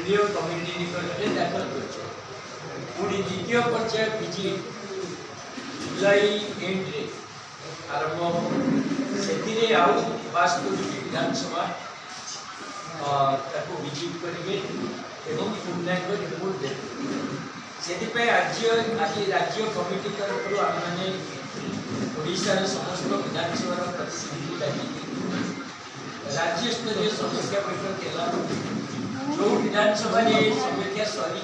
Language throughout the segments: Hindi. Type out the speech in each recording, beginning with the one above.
केंद्रीय कमिटी निकट में दाखल कर द्वितीय पर्याय पिजी जुलाई एंड आरंभ से आउ 52 विधानसभा विजिट करेंगे एवं पूर्णांग रिपोर्ट देते से आज राज्य कमिटी तरफ आम मैंने ओडिशार समस्त विधानसभा प्रतिनिधि डाकी राज्य स्तरीय समीक्षा बैठक है जो विधानसभा समीक्षा सरी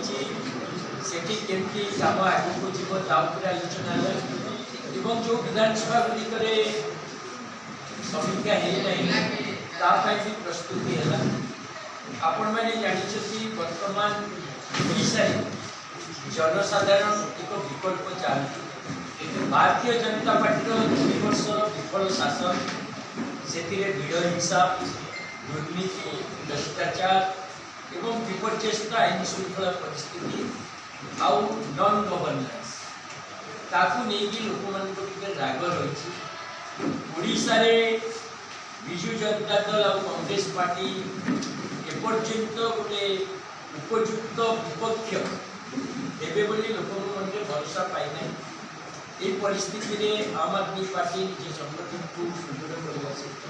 सेठी केमती काम आगू जीव तापर आलोचना एवं जो विधानसभा गुड़िक समीक्षा है भी प्रस्तुति है आपण मैंने जानते वर्तमान ओडिशा जनसाधारण एक विकल्प चाहती भारतीय जनता पार्टी 2 वर्ष विफल शासन से भीड़ हिंसा दुर्नीति भ्रष्टाचार एवं विपर्यस्त आईन श्रृंखला परिस्थिति आउ नॉन गवर्नेंस ताकू नहीं लोक मान राग रही ओडिशा विजु जनता दल और कांग्रेस पार्टी एपर्यंत गोटे उपयुक्त विपक्ष देवे बोली लोक भरोसा पाई ये परिस्थिति में आम आदमी पार्टी निज संगठन को सुदृढ़ करने सहित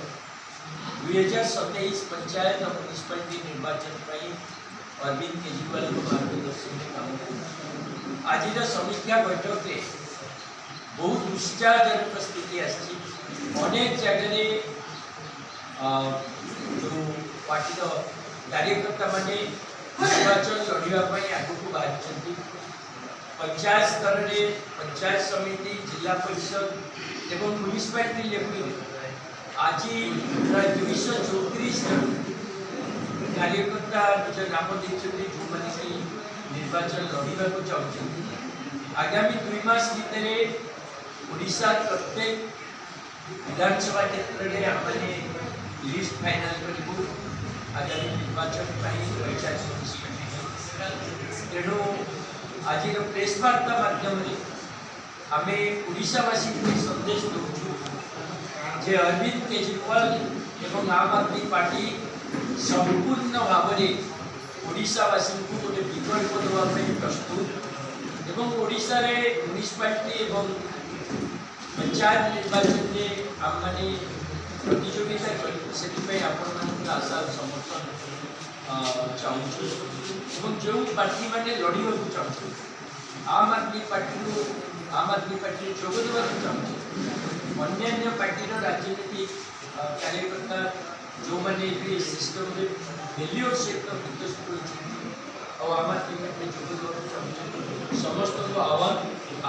2027 पंचायत और म्युनिसिपालिटी निर्वाचन पर अरविंद केजरीवाल मार्गदर्शन में काम कर आज समीक्षा बैठक में बहुत उत्साहजनक स्थिति आनेक जगह जो पार्टी कार्यकर्ता माने निर्वाचन लड़ाई आग को बाहरी पंचायत स्तर में पंचायत समिति जिला परिषद एवं म्युनिसिपालिटी लेवल आज प्राय 234 जन कार्यकर्ता निज नाम देखते जो मैंने निर्वाचन लड़ाई को चाहते आगामी 2 मास भितर ओडिशा प्रत्येक विधानसभा क्षेत्र में आमने लिस्ट फाइनल करूँ आगामी निर्वाचन पंचायत तेणु आज प्रेस वार्ता माध्यम आम ओडिशावासी को संदेश दूँ जे अरविंद केजरीवाल एवं आम आदमी पार्टी संपूर्ण भाव में ओडिशावासी को गोटे विकल्प देवाई प्रस्तुत एवं ओडिशा रे म्युनिसिपालिटी एवं पंचायत निर्वाचन में आम मैंने प्रतियोगिता कर आपण आशा समर्थन चाहूँ जो पार्टी मैंने लड़वा चाहूँ आम आदमी पार्टी जोग देवा चाहूँ अन्य पार्टी राजनीतिक कार्यकर्ता जो मैंने सिस्टम में फेल्योर सहित विकसित और आम आदमी पार्टी जोग देवा चाहूँ समस्त को आह्वान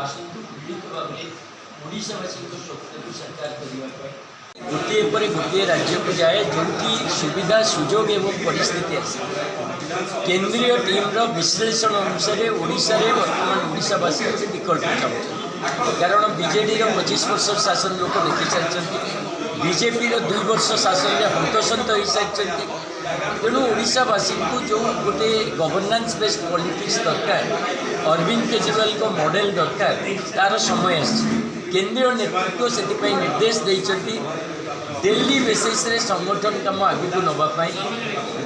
आसतु पीड़ित भाव में ओडिशावासी स्वप्न को साकार करने गोटे पर गोटे राज्य को जाए जो सुविधा सुजोग एवं परिस्थिति आसे केंद्रीय टीम्र विश्लेषण अनुसार ओडिशा रे वर्तमान ओडिशावासी विकल्प चाहते कारण बीजेडी 25 वर्ष शासन लोक देखी सारी बीजेपी 2 वर्ष शासन में हंतसंत हो सारी तेणु ओडिशावासी को जो गोटे गवर्नेंस बेस्ड पॉलिटिक्स दरकार अरविंद केजरीवाल को मॉडल दरकार तार समय केंद्रीय नेतृत्व से निर्देश देती डेली बेसिस रे संगठन काम आगे को नापी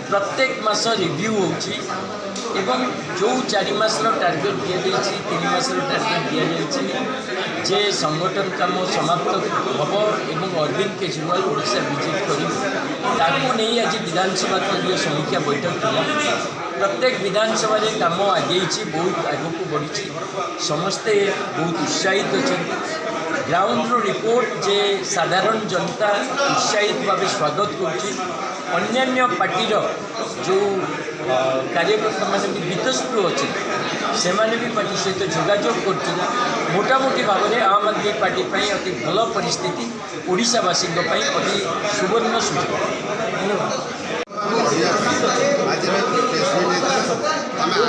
प्रत्येक मास रिव्यू होवं जो 4 मासर टार्गेट दि 3 मासर टार्गेट दि जे संगठन काम समाप्त हम एवं अरविंद केजरीवाल ओडिशा विजिट कर आज विधानसभा स्तरीय समीक्षा बैठक था प्रत्येक विधानसभा काम आगे बहुत आग को बढ़ी समस्ते बहुत उत्साहित अच्छा ग्राउंड रिपोर्ट जे साधारण जनता उत्साहित भाव स्वागत कर पार्टीर जो कार्यकर्ता मैंने भी वितस्पृह अच्छे से भी पार्टी सहित जोगाजोग कर मोटामोटी भाव में आम आदमी पार्टी अति भल परिस्थिति ओडिशावासी अति सुवर्ण सुजोग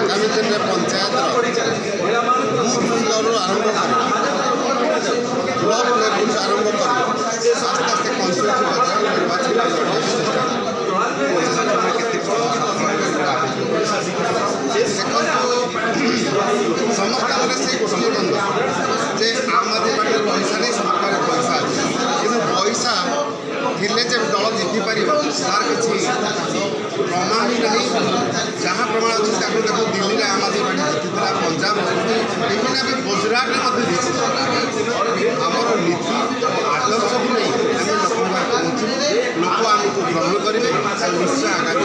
आगामी दिन में पंचायत ब्लॉक लेवल आरंभ कर आस्ते आस्ते कन्स्टिट्यूएंसी समस्त से गोष्ठी जे आम आदमी पार्टी पैसा नहीं सरकार पैसा कि पैसा थिले दल जीति पार तार किसी प्रमाण ही नहीं जहाँ प्रमाण इवन आम गुजरात आमर नीति आदर्श को नहीं लोक लोक आमको ग्रहण करेंगे निश्चय आगामी